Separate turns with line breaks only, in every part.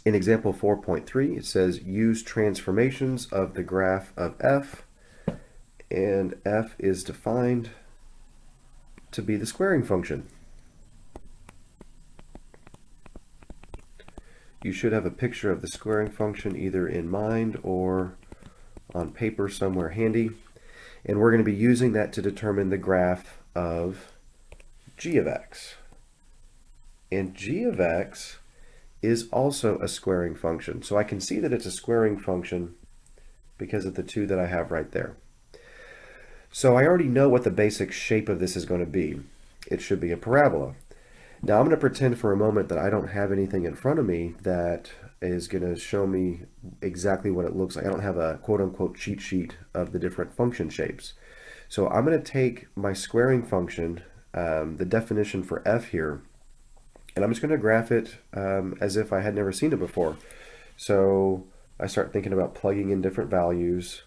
In example 4.3, it says use transformations of the graph of f, and f is defined to be the squaring function. You should have a picture of the squaring function either in mind or on paper somewhere handy. And we're going to be using that to determine the graph of g of x. And g of x is also a squaring function. So I can see that it's a squaring function because of the two that I have right there. So I already know what the basic shape of this is going to be. It should be a parabola. Now I'm going to pretend for a moment that I don't have anything in front of me that is going to show me exactly what it looks like. I don't have a quote-unquote cheat sheet of the different function shapes. So I'm going to take my squaring function, the definition for f here, and I'm just going to graph it as if I had never seen it before. So I start thinking about plugging in different values,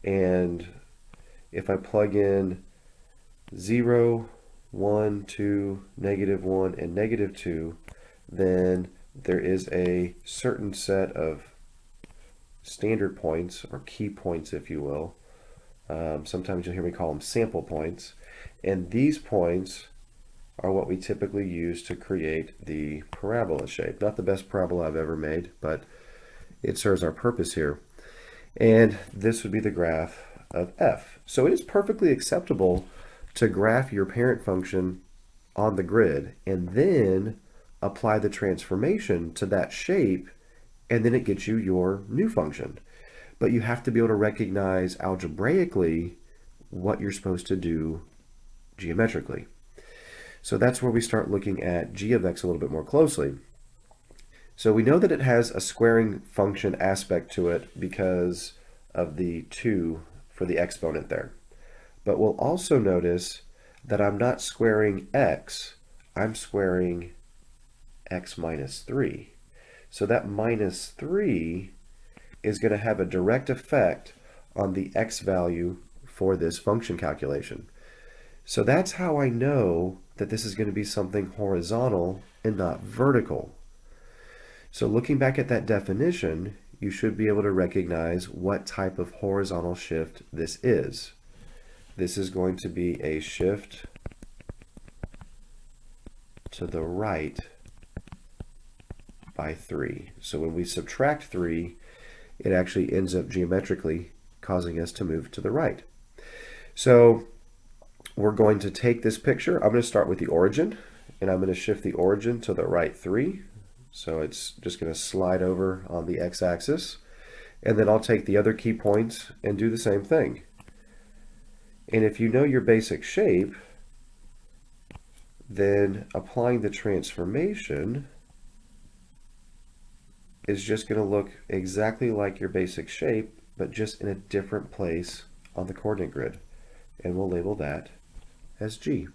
and if I plug in 0, 1, 2, -1, and -2, then there is a certain set of standard points, or key points if you will. Sometimes you'll hear me call them sample points. And these points are what we typically use to create the parabola shape. Not the best parabola I've ever made, but it serves our purpose here. And this would be the graph of f. So it is perfectly acceptable to graph your parent function on the grid and then apply the transformation to that shape, and then it gets you your new function. But you have to be able to recognize algebraically what you're supposed to do geometrically. So that's where we start looking at g of x a little bit more closely. So we know that it has a squaring function aspect to it because of the 2 for the exponent there. But we'll also notice that I'm not squaring x, I'm squaring x minus 3. So that minus 3 is going to have a direct effect on the x value for this function calculation. So that's how I know that this is going to be something horizontal and not vertical. So looking back at that definition, you should be able to recognize what type of horizontal shift this is. This is going to be a shift to the right by 3. So when we subtract 3, it actually ends up geometrically causing us to move to the right. So we're going to take this picture. I'm going to start with the origin, and I'm going to shift the origin to the right 3. So it's just going to slide over on the x-axis. And then I'll take the other key points and do the same thing. And if you know your basic shape, then applying the transformation is just going to look exactly like your basic shape, but just in a different place on the coordinate grid. And we'll label that as G.